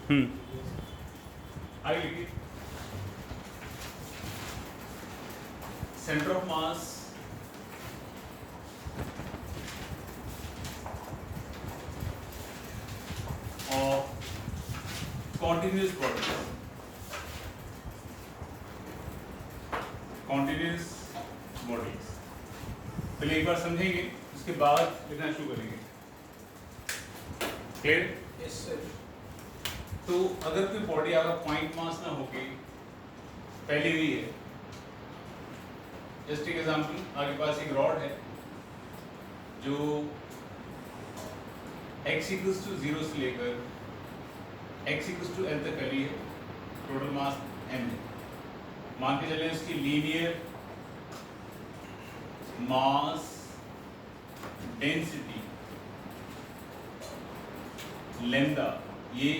आगे लिखिए, centre of mass of continuous bodies, continuous bodies. पहले एक बार समझेंगे, उसके बाद लिखना शुरू करेंगे। क्लियर? Yes sir. तो अगर कोई बॉडी आपका पॉइंट मास ना होके फैली हुई है, जस्ट एक एग्जांपल, आपके पास एक रॉड है जो x इक्वल्स टू 0 से लेकर x इक्वल्स टू l तक फैली है, टोटल मास m है। मान के चलें उसकी लीनियर मास डेंसिटी लैम्डा ये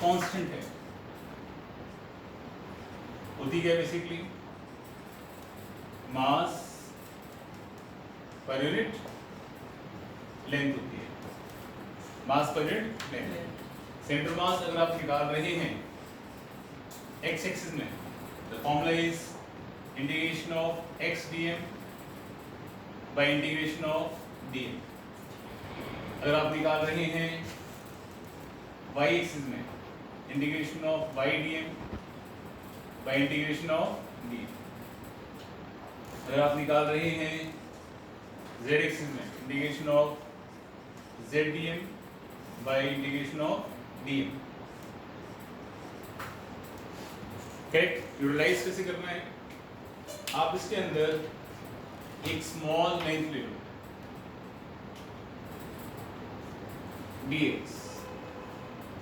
कांस्टेंट है। होती क्या बेसिकली, मास पर यूनिट लेंथ होती है, मास per unit length. Centre mass अगर आप निकाल रहे हैं एक्स एक्सिस में, the formula is integration of X dm by integration of dm। अगर आप निकाल रहे हैं y एक्सिस में, integration of y dm by integration of dm। अगर आप निकाल रहे हैं z एक्सिस में, integration of z dm by integration of dm। Correct? Utilize कैसे करना है, आप इसके अंदर एक स्मॉल लेंथ ले लो dx,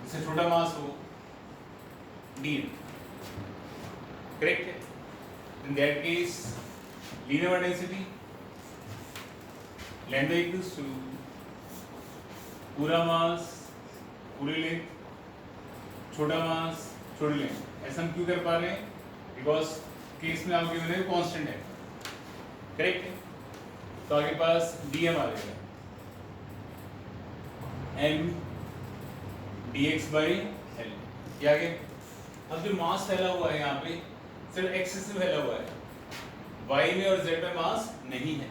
इससे छोटा मास हो dm। करेक्ट है? In that case linear density lambda equals to पूरा मास पूरी लेंथ, छोटा मास छोटी लेंथ। ऐसा हम क्यों कर पा रहे हैं, बिकॉज केस में आपके गिवन है कांस्टेंट है। करेक्ट है? तो आपके पास dm आ जाएगा m dx बाई l। क्या आगे? अब जो मास फैला हुआ है यहाँ पे सिर्फ एक्सिस में फैला हुआ है, y में और z में मास नहीं है,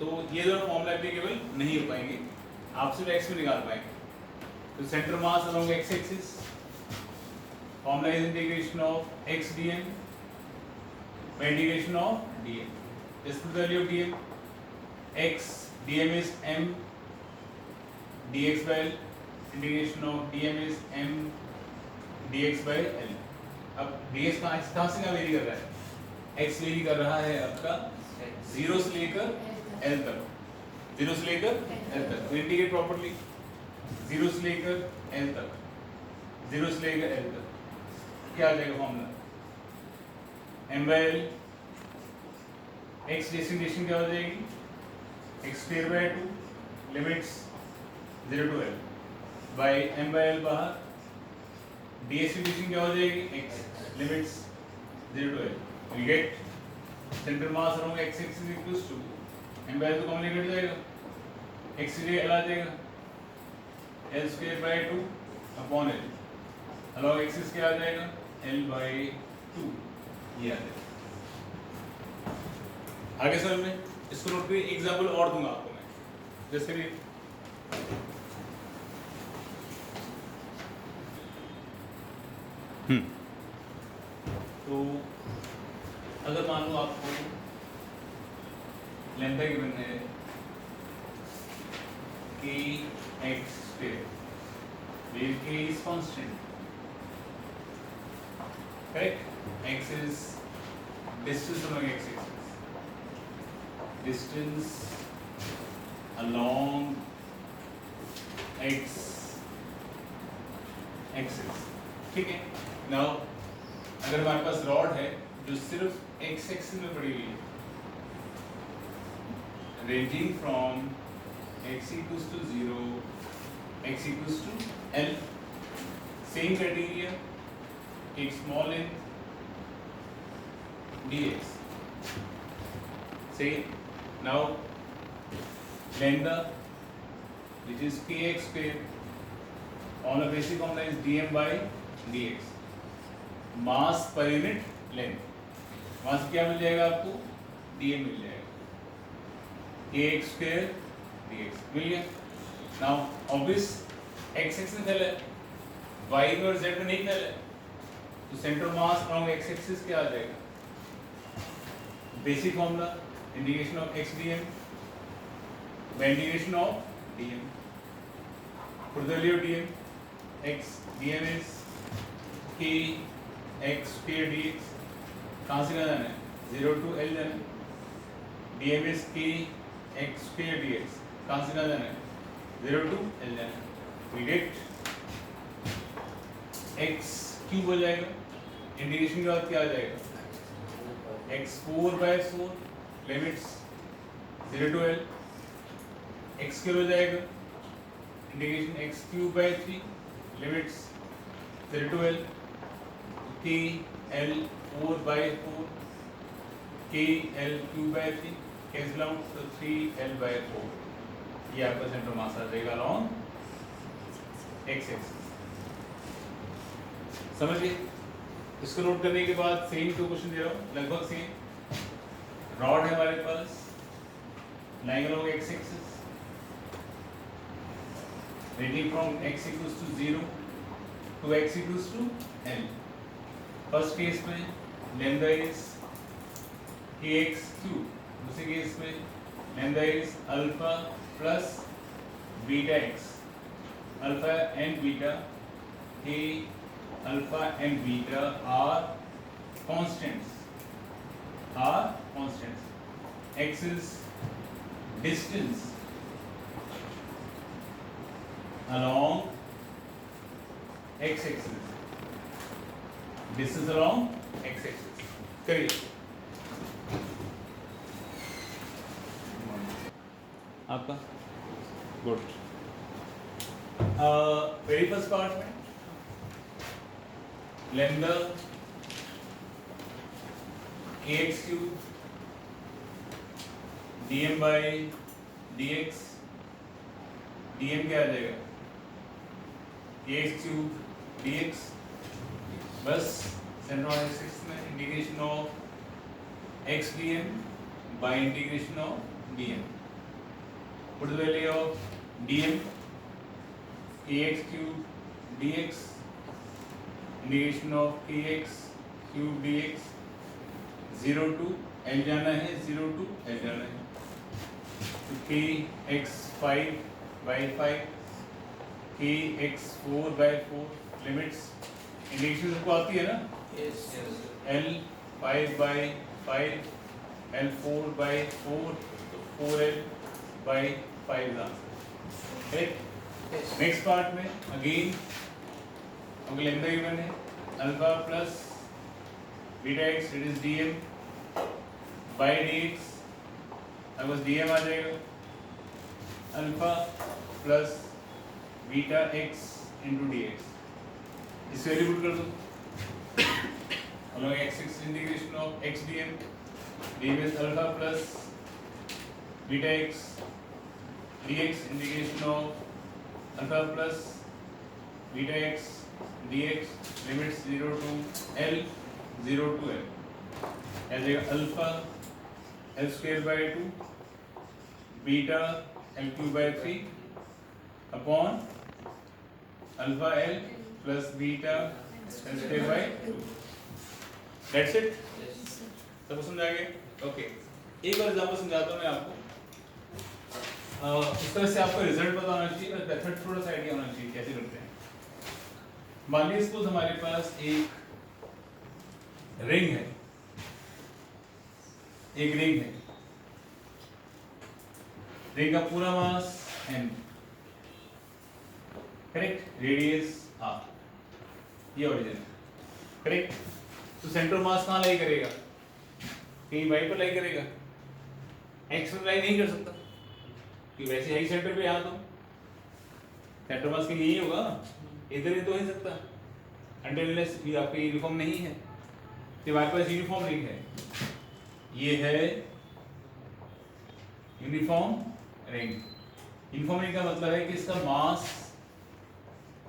तो ये दोनों फॉर्मूला एप्लीकेबल नहीं हो पाएंगे, आप सिर्फ x में निकाल पाएंगे। तो centre mass along x axis, formula is integration of x dm by integration of dm। Just put the value of dm, x dm is m dx by l, integration of dm is m dx by l। अब dx कहाँ से कहाँ very कर रहा है, x very कर रहा है आपका 0 से लेकर l तक, 0 से लेकर l तक। तो इंटीग्रेट प्रॉपर्ली 0 से लेकर l तक, 0 से लेकर l तक क्या आ जाएगा formula, m by l, x designation क्या हो जाएगी, x square by 2 limits 0 to l by m by l बाहर, डेसिग्नेशन क्या हो जाएगी, x limits 0 to l। We get centre mass along x axis equals to m by l तो common निकल जाएगा, x से l आ जाएगा l square by 2 upon l, along axis क्या आ जाएगा l बाय 2, ये आ जाएगा। आगे सर में इसको नोट करिए, एग्जाम्पल और दूंगा आपको मैं, जैसे भी तो अगर मान लो आपको लैम्डा गिवन है कि x square, where k is constant, correct? x is distance along x axis, distance along x axis, ठीक है। नाउ अगर हमारे पास रॉड है जो सिर्फ x एक्सिस में पड़ी हुई है, ranging from x equals to 0, x equals to l, same criteria, take small length dx, say now lambda which is kx square formula basic formula is dm by dx, mass per unit length. मास क्या मिल जाएगा आपको, dm मिल जाएगा, kx square dx मिल गया। Now obvious x axis में फैला है, y में और z में नहीं फैला है, तो centre mass along x axis क्या आ जाएगा, basic formula integration of x dm by integration of dm, put the value of dm, x dm is k x square dx, कहाँ से कहाँ जाना है, 0 to L जाना है, dm is k x square dx, कहाँ से कहाँ जाना है, 0 to L जाना है, we get x क्यूब हो जाएगा, इंटीग्रेशन के बाद क्या आ जाएगा, x 4/4 limits 0 to L, x cube हो जाएगा, integration x cube by 3 limits 0 to L, k L 4/4 k L cube by 3 cancel out, तो 3L/4, ये आपका सेंटर मास आ जाएगा अलोंग x एक्सिस। समझिए, इसको नोट करने के बाद सेम टू क्वेश्चन दे रहा हूँ, लगभग सेम। रॉड है हमारे पास, lying along x axis, ranging from x equals to 0 to x equals to L। First case में lambda is kx cube, दूसरे केस में lambda is alpha plus beta x, alpha and beta, k alpha and beta are constants, x is distance along x axis, distance along x axis, करिए। आपका good. Very first part में lambda kx cube dm by dx, dm क्या आ जाएगा, kx cube dx, बस centre of axis में integration of x dm by integration of dm, put the value of dm kx cube dx, integration of kx cube dx, 0 to L जाना है, 0 to L जाना है, तो kx 5/5 kx 4/4 limits, integration सबको आती है ना, L 5/5 L 4/4, तो 4L/5 करेक्ट। नेक्स्ट पार्ट में अगेन हमको लैम्डा गिवन है, alpha plus beta x, it is dm by dx, अब बस dm आ जाएगा, alpha plus beta x into dx, इस वैल्यू पुट कर दो along x axis, integration of x dm, dm is alpha plus beta x dx, integration of alpha plus beta x dx, limits 0 to L, 0 to L, आ जाएगा alpha L square by 2 beta L cube by 3 upon alpha L plus beta L square by 2। That's it, सब समझ आ गया? Okay, एक और example समझाता हूँ मैं आपको। इस तरह से आपको रिजल्ट पता होना चाहिए और मेथड थोड़ा सा आइडिया होना चाहिए कैसे करते हैं। मान लीजिए सपोज हमारे पास एक रिंग है, रिंग का पूरा मास m, करेक्ट, रेडियस r, ये ओरिजिन है, करेक्ट। तो सेंटर मास कहाँ लाई करेगा, कहीं y पर लाई करेगा, x पर लाई नहीं कर सकता कि वैसे ही सेंटर पे यहाँ, तो सेंटर मास के लिए ही होगा, इधर ही तो नहीं सकता अनटिल अनलेस ये आपका यूनिफॉर्म नहीं है। तो हमारे पास यूनिफॉर्म रिंग है, ये है यूनिफॉर्म रिंग। यूनिफॉर्म रिंग का मतलब है कि इसका मास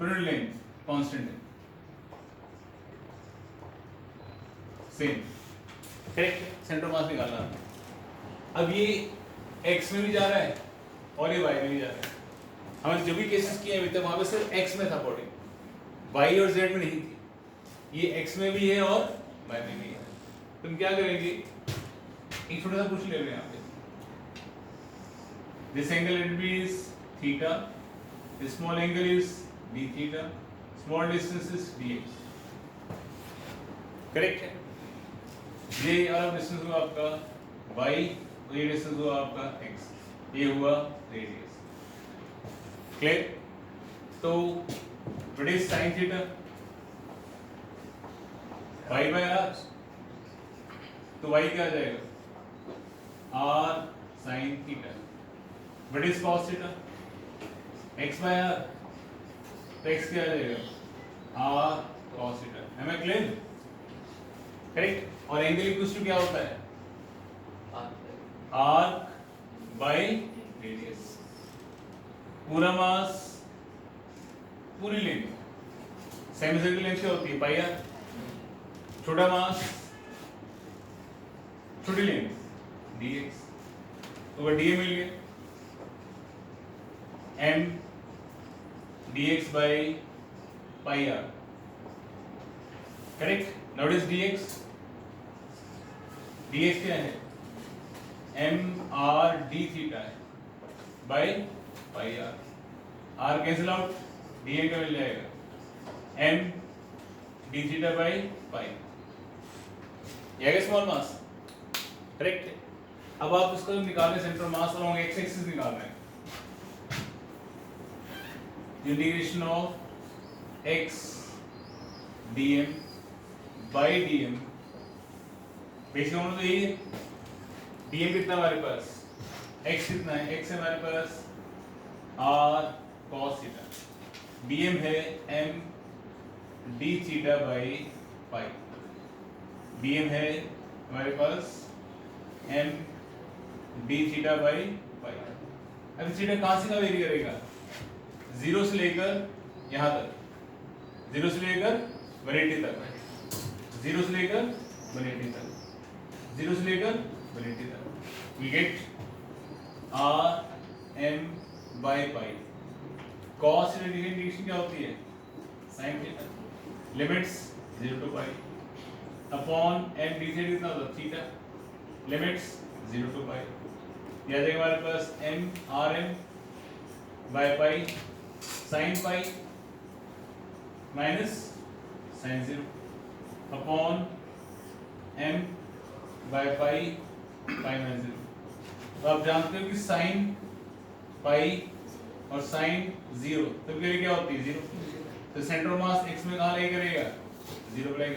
यूनिट लेंथ कांस्टेंट है, सेम, करेक्ट। सेंटर मास निकालना है। अब ये x में भी जा रहा है और ये y में भी जा रहा है। हमने जो भी केसेस किए अभी तक वहां पे सिर्फ x में था बॉडी, y और z में नहीं थी। ये x में भी है और y में भी है। तुम क्या करेंगे, एक छोटा सा क्वेश्चन ले रहे हैं यहाँ पे, this angle it be is theta, this small angle is d theta, small distance is dx, correct है। ये अलग डिस्टेंस हुआ आपका y, ये डिस्टेंस हुआ आपका x, ये हुआ रेडियस, क्लियर। तो what is sin theta, y by r, तो y क्या आ जाएगा r sin theta. What is cos theta, x by r, तो x क्या आ जाएगा r cos theta. Am I clear, correct. और एंगल इक्वल्स टू क्या होता है आर्क बाय रेडियस, पूरा मास पूरी लेंथ, सेमी लेंथ क्या होती है पाई आर, छोटा मास छोटी लेंथ dx, तो वह dm मिल गया, m dx by pi r, correct. Now it is dx, dx क्या है m r d थीटा है by pi r, r cancel out, dm का मिल जाएगा m d theta by pi, यह है स्मॉल मास, करेक्ट। अब आप इसको निकालने centre mass along x axis निकाल रहे हैं, integration of x dm by dm, basic होना तो यही है। dm कितना हमारे पास, x कितना है, x है हमारे पास r cos थीटा, dm है m d theta by pi, dm है हमारे पास m d theta by pi. अब थीटा कहाँ से कहाँ वेरी करेगा, जीरो से लेकर यहाँ तक, जीरो से लेकर 180 तक, जीरो से लेकर 180 तक, जीरो से लेकर 180 तक, we get r m by pi। cos theta की इंटीग्रेशन क्या होती है sin theta, limits 0 to pi upon m d theta कितना होता है थीटा, लिमिट्स 0 to pi, यह आ जाएगा हमारे पास m r m by pi sin pi minus sin 0 upon m by pi pi minus 0। तो आप जानते हो कि sin pi और sin 0 तो क्या होती है 0, तो सेंटर मास x में कहाँ लाई करेगा 0 लाई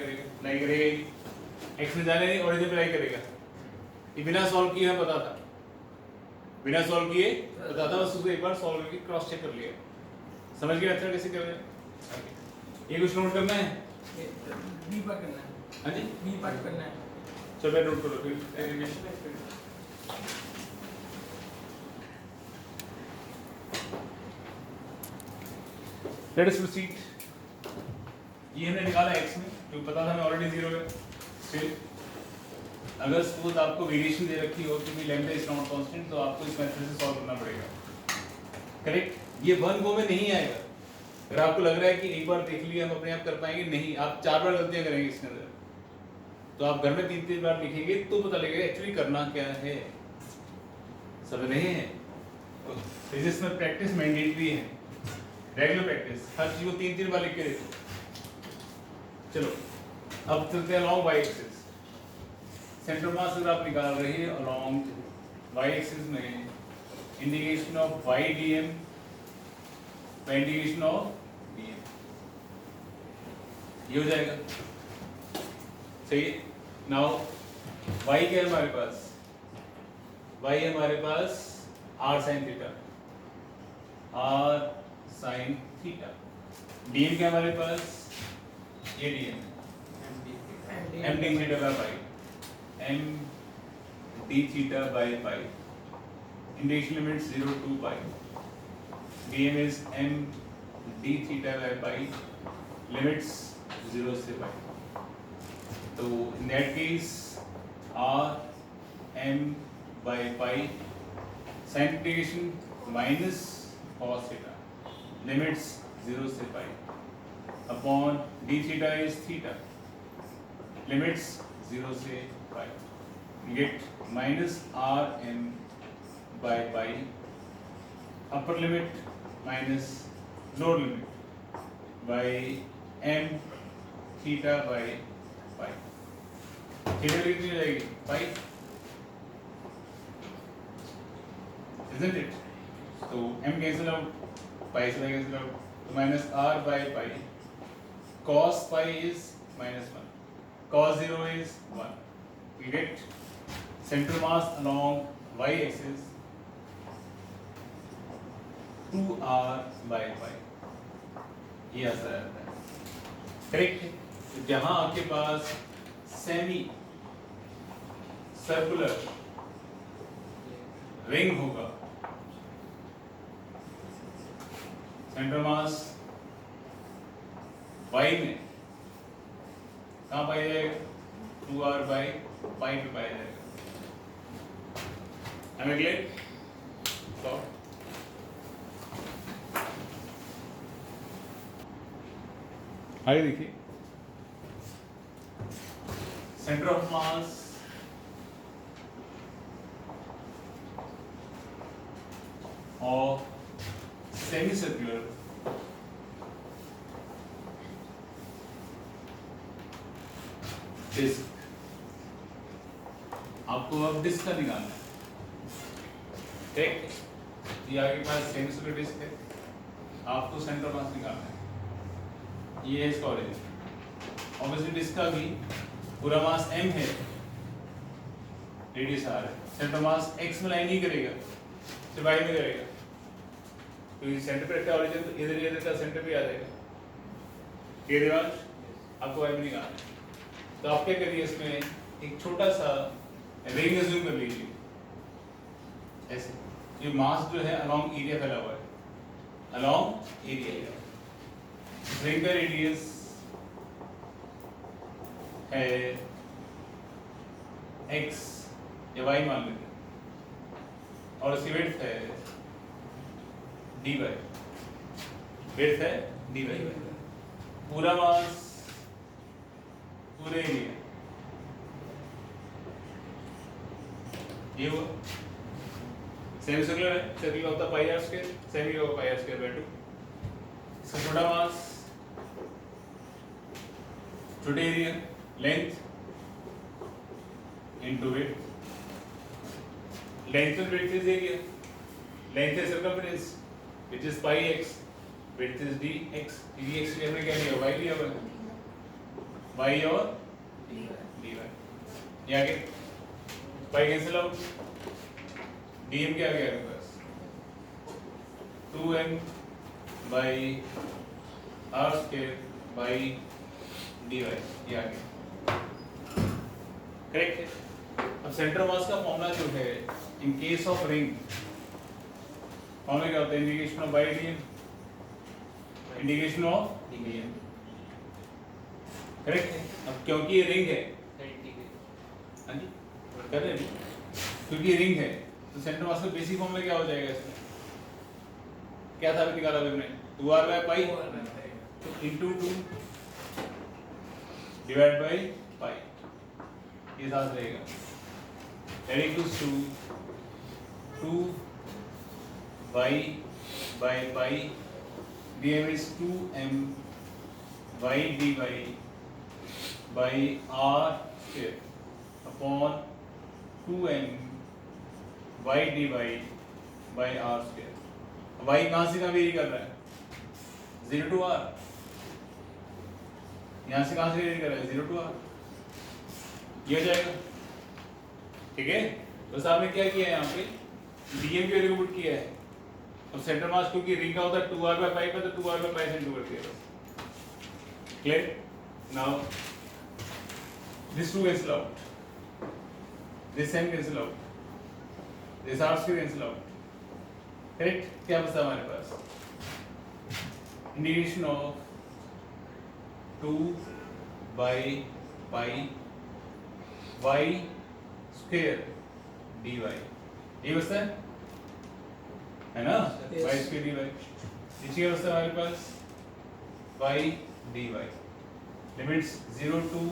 करेगा x में जाने ओरिजिन पे लाई करेगा। ये बिना सॉल्व किए हमें पता था, बिना सॉल्व किए पता था, बस उसको एक बार सॉल्व करके क्रॉस चेक कर लिया, समझ गए अच्छा कैसे कर रहे हैं। ये कुछ नोट करना है, बी पर करना है, हाँ जी बी पर करना है, चलो मैं नोट करो फिर एनिमेशन। Let us proceed. ये हमने निकाला x में, जो पता था हमें ऑलरेडी 0 है। फिर अगर सपोज आपको वेरिएशन दे रखी हो क्योंकि लैम्डा इज नॉट कांस्टेंट, तो आपको इस मेथड से सॉल्व करना पड़ेगा, करेक्ट। ये वन गो में नहीं आएगा। अगर आपको लग रहा है कि एक बार देख लिया हम अपने आप कर पाएंगे, नहीं, आप 4 बार गलतियां करेंगे इसके अंदर, तो आप घर में 3-3 बार लिखेंगे तो पता लगेगा एक्चुअली करना क्या है, समझ रहे हैं। फिजिक्स में प्रैक्टिस मैंडेटरी है, रेगुलर प्रैक्टिस, हर चीज को 3-3 बार लिख के देखो। चलो अब चलते हैं along y axis. Centre mass अगर आप निकाल रहे हैं अलोंग वाई एक्सिस में, integration of y dm by integration of dm, ये हो जाएगा, सही है। नाउ वाई क्या है हमारे पास, वाई है हमारे पास R sine theta, R sine theta. DM क्या हमारे पास, ये DM M D theta by pi, M D theta by pi, integration limit 0 to pi, DM is M D theta by pi limits 0 से pi. तो in that case R M by pi sine integration minus cos theta limits 0 से pi upon D theta is theta limits 0 से pi get minus r M by pi upper limit minus lower limit by m theta by pi theta कितनी हो जाएगी pi isn't it तो m cancel out pi से cancel out तो minus r by pi cos pi is minus 1 cos 0 is 1 we get central mass along y axis 2r by pi ये answer आता है correct है। तो जहां आपके पास सेमी सर्कुलर रिंग होगा सेंटर मास y में कहां पाया जाएगा 2r by pi पे पाया जाएगा। Am I clear? So आगे देखिए centre of mass of semi circular disc आपको अब डिस्क का निकालना है ठीक ये आपके पास सेमी सर्कुलर डिस्क है आपको सेंटर मास निकालना है ये है इसका ऑरिजिन ऑब्वियसली डिस्क का भी पूरा मास m है रेडियस r है सेंटर मास x में लाइन नहीं करेगा सिर्फ y में करेगा क्योंकि सेंटर पे रखा ऑरिजिन तो इधर का सेंटर पे आ जाएगा ये दिमाग आपको y में निकालना है तो आप क्या करिए इसमें एक छोटा सा रिंग अज्यूम कर लीजिए ऐसे ये मास जो है अलोंग एरिया फैला हुआ है अलोंग एरिया रिंग का रेडियस है x या y मान लेते हैं और इसकी विड्थ है dy विड्थ है dy पूरा मास पूरे एरिया ये वो सेमी सर्कुलर है सर्कुलर होता पाई आर स्क्वायर सेमी होगा पाई आर स्क्वायर बाय 2 इसका छोटा मास छोटे area length into width length and width is area length is circumference which is pi x width is dx dx के हमने क्या लिया y लिया हुआ है y और dy ये आगे pi कैंसिल आउट dm क्या आ गया आपके पास 2m by r square by dy ये आ गया करेक्ट है। अब सेंटर मास का फॉर्मूला जो है in case of ring formula क्या होता है integration of by dm integration of dm correct है। अब क्योंकि ये रिंग है हाँ जी कर रहे हैं क्योंकि ये रिंग है तो सेंटर मास का बेसिक फॉर्मूला क्या हो जाएगा इसमें क्या था अभी निकाला हमने 2r by pi तो into 2 divided by pi ये साथ रहेगा that equals to 2 y by pi dm is 2m y dy by r square upon 2m y dy by r square y कहाँ से कहाँ वेरी कर रहा है 0 to r यहाँ से कहाँ से वेरी कर रहा है 0 to r ये हो जाएगा ठीक है। तो साहब ने क्या किया है यहाँ पे dm की वैल्यू पुट किया है अब सेंटर मास क्योंकि रिंग का होता है 2r by pi पे तो 2r by pi से इंटू कर दिया बस clear. Now this 2 cancel out this m cancel out this r square cancel out correct. क्या बचा हमारे पास integration of 2 by pi y square dy, ये बचता है ना, Yes. y square dy। नीचे क्या बचता है हमारे पास, y dy, limits 0 to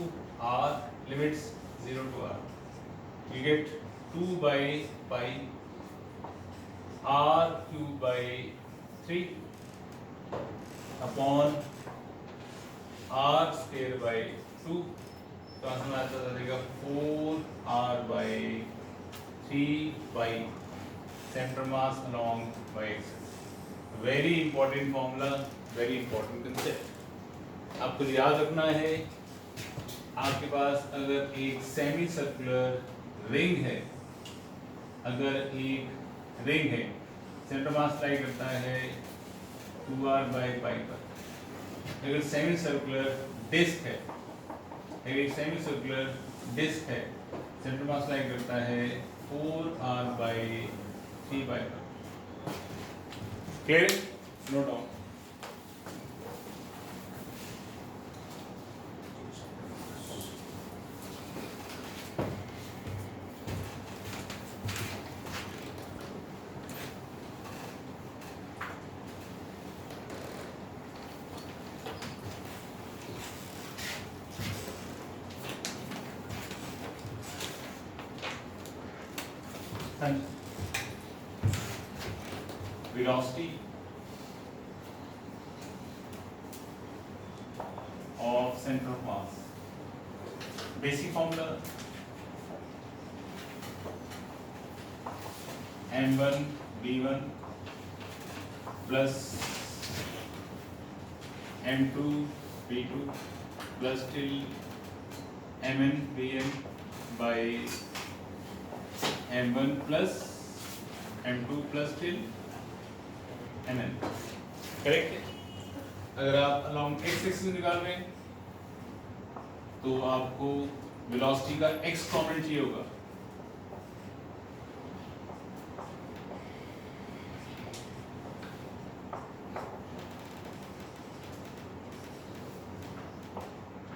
r, limits 0 to r, you get 2 by pi r cube by 3 upon r square by 2, तो आंसर में आता रहेगा 4r by 3 by center mass along y axis। Very important formula, very important concept. आपको याद रखना है, आपके पास अगर एक सेमी सर्कुलर रिंग है, अगर एक रिंग है, सेंटर मास लाई करता है 2r by pi पर, अगर सेमी सर्कुलर डिस्क है, अगर एक सेमी सर्कुलर डिस्क है, सेंटर मास लाई करता है 4r by 3 pi पर। Clear? Note down. Velocity of center of mass, basic formula m1 v1 plus m2 v2 plus till mn vn by m1 plus m2 plus till mn, correct है। अगर आप along x axis निकाल रहे हैं तो आपको velocity का x component चाहिए होगा,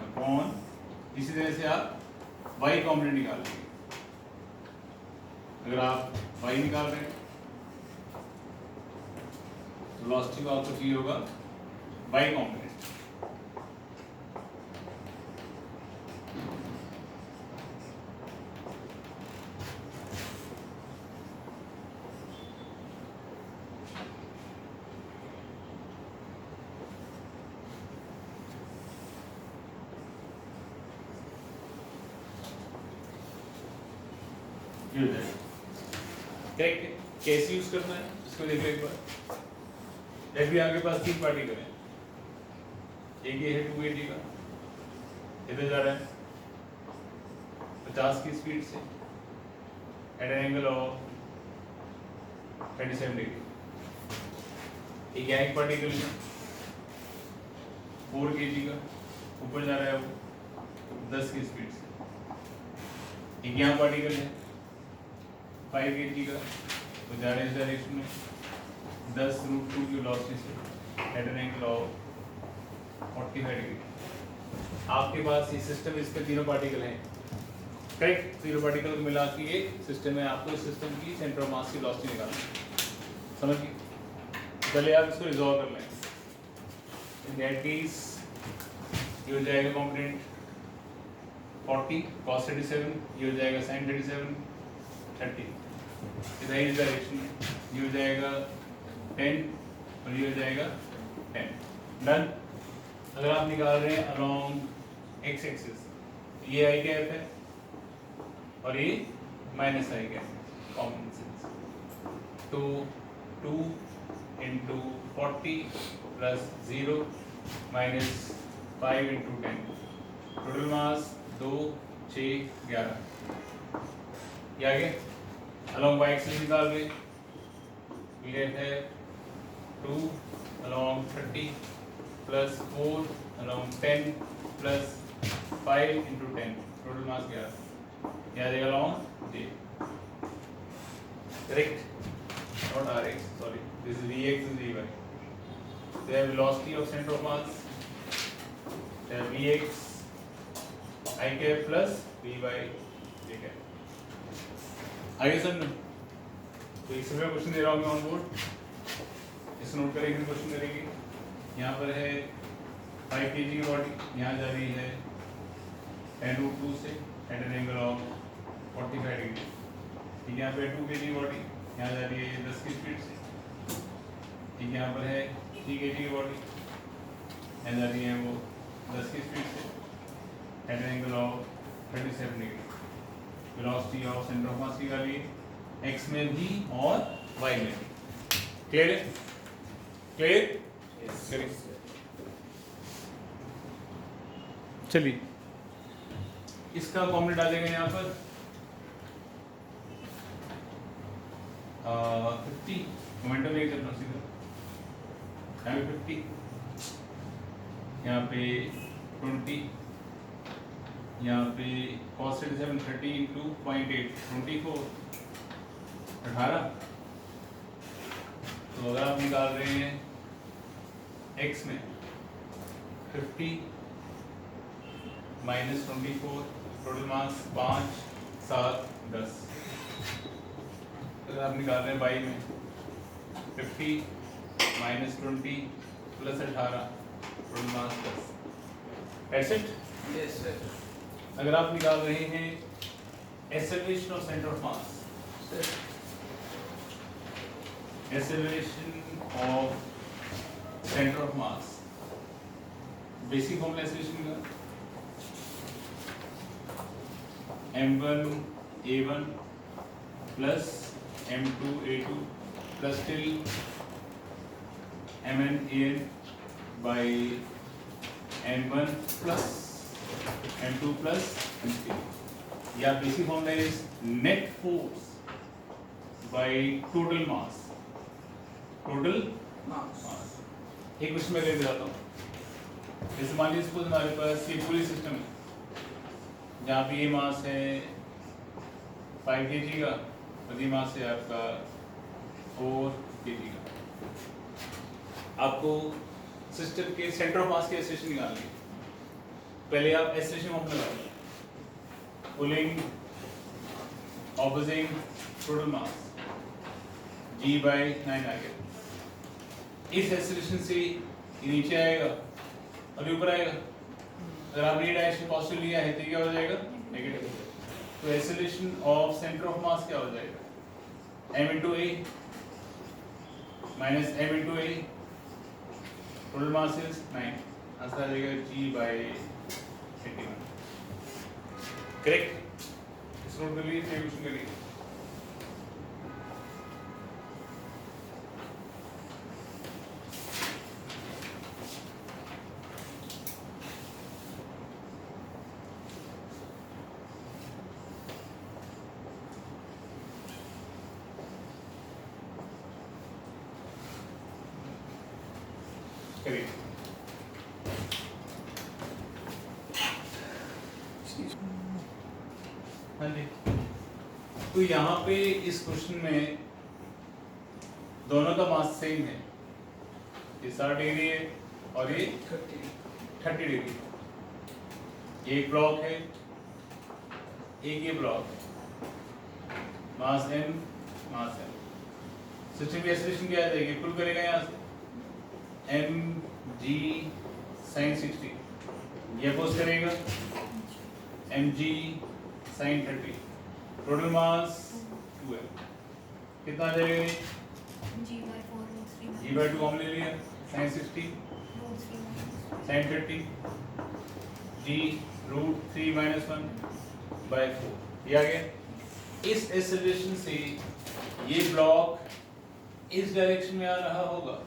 अपॉन, इसी तरह से आप y कॉम्पोनेंट निकाल लेंगे। अगर आप y निकाल रहे हैं वेलोसिटी को आपको चाहिए होगा y कॉम्पोनेंट। करेक्ट है। कैसे यूज करना है इसको देखो एक बार। जब भी आपके पास 3 पार्टिकल है, एक ये है 280 का, इधर जा रहा है 50 की स्पीड से at an angle of 37 degree. एक यहाँ एक पार्टिकल है 4 kg का, ऊपर जा रहा है वो 10 की स्पीड से। एक यहाँ पार्टिकल है 5 kg का, वो जा रहे हैं इस डायरेक्शन में 10√2 की वेलोसिटी से at an angle of 45 degree. आपके पास ये सिस्टम, इसके तीनों पार्टिकल हैं, करेक्ट। तीनों पार्टिकल को मिला के ये सिस्टम है। आपको इस सिस्टम की सेंटर ऑफ मास की वेलोसिटी निकालनी है, समझ गए? चलिए आप इसको रिजॉल्व कर लें। इन दैट केस ये हो जाएगा कॉम्पोनेंट 40 cos 37, ये हो जाएगा sin 37 30, इधर इस डायरेक्शन में ये हो जाएगा 10 और ये हो जाएगा 10। डन। अगर आप निकाल रहे हैं अलोंग एक्स एक्सिस, ये आई कैप है और ये माइनस आई कैप, कॉमन सेंस। तो 2 into 40 plus 0 minus 5 into 10, total mass 2 6 11। ये आगे अलोंग वाई एक्सिस निकाल रहे, we have 2 along 30 plus 4 along 10 plus 5 into 10, total mass क्या है देगा along J, correct, not Rx, sorry, this is Vx is Vy, they have velocity of center of mass, they have Vx I cap plus V by J cap. आगे sir तो एक समय question दे रहा हूँ मैं ऑन बोर्ड, इस note करेंगे, question करेंगे। यहाँ पर है 5 kg की बॉडी, यहाँ जा रही है 10√2 से at an angle of 45 degree. ठीक है, यहाँ पे 2 kg की बॉडी, यहाँ जा रही है 10 की स्पीड से। ठीक है, यहाँ पर है 3 kg की बॉडी, यहाँ जा रही है वो 10 की स्पीड से at an angle of 37 degree. Velocity of centre of mass की वैल्यू एक्स में भी और वाई में भी। क्लियर है? क्लियर? करिए। चलिए इसका कॉम्पोनेंट डालेंगे यहाँ पर 50 मोमेंटम लेके चलना सीधा, यहाँ पे 50, यहाँ पे 20, यहाँ पे cos 37 30 into 0.8 24 18। तो अगर आप निकाल रहे हैं x में 50 माइनस 24, टोटल मास 5 7 10। अगर आप निकाल रहे हैं y में 50 minus 20 plus 18, total mass 10। That's it? Yes, sir. अगर आप निकाल रहे हैं acceleration of centre of mass, Sir. Acceleration of centre of mass, basic formula acceleration का m1a1 plus m2a2 plus till mnan by m1 plus m2 plus m3। या basic formula is net force by total mass, total Mass. मास। एक question मैं ले जाता हूँ, जैसे मान लीजिए सपोज हमारे पास ये पूरी सिस्टम है जहाँ पे ये मास है 5 kg का और ये मास है आपका 4 kg का। आपको सिस्टम के सेंटर ऑफ मास की एक्सेलरेशन निकालनी है। पहले आप एक्सेलरेशन फॉर्मूला लगाओ, pulling opposing total mass G/9 आ गया। इस एक्सेलरेशन से ये नीचे आएगा और ये ऊपर आएगा। अगर आपने ये डायरेक्शन पॉजिटिव लिया है तो क्या हो जाएगा? नेगेटिव। तो acceleration of centre of mass क्या हो जाएगा? m into a minus m into a, total mass is 9, answer आ जाएगा G/81। करेक्ट? इस नोट कर लीजिए, क्वेश्चन करिए। करिए। हाँ जी, तो यहाँ पे इस क्वेश्चन में दोनों का मास सेम है, ये 60 डिग्री है और ये 30 डिग्री। ये एक ब्लॉक है, एक ये ब्लॉक है, मास m, मास m। सिस्टम की एक्सेलरेशन क्या आ जाएगी? पुल करेगा यहाँ से mg sin 60, ये अपोज करेगा mg sin 30, total mass 2m। कितना आ जाएगा? G/2 हमने ले लिया, sin 60 sin 30 G√3-1/4 ये आ गया। इस एक्सेलरेशन से ये ब्लॉक इस डायरेक्शन में आ रहा होगा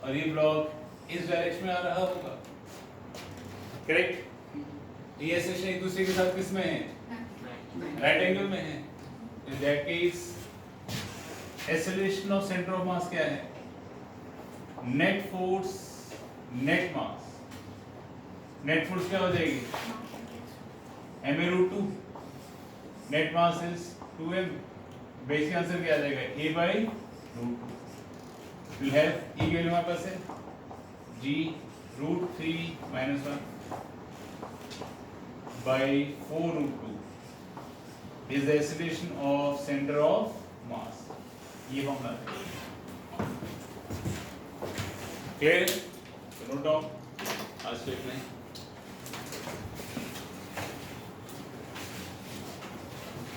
और ये ब्लॉक इस डायरेक्शन में आ रहा होगा। करेक्ट? ये एक्सेलरेशन एक दूसरे के साथ किस में है? राइट एंगल में है। In that case acceleration of centre of mass क्या है? नेट फोर्स नेट मास। नेट फोर्स क्या हो जाएगी? ma√2, net mass is 2m। Basic answer क्या आ जाएगा? a/√2। विल हैव e की वैल्यू हमारे पास है g √3 - 1 by 4 √2 is the acceleration of center of mass. ये फॉर्मूला है। क्लियर? Note down. आज तो इतना ही।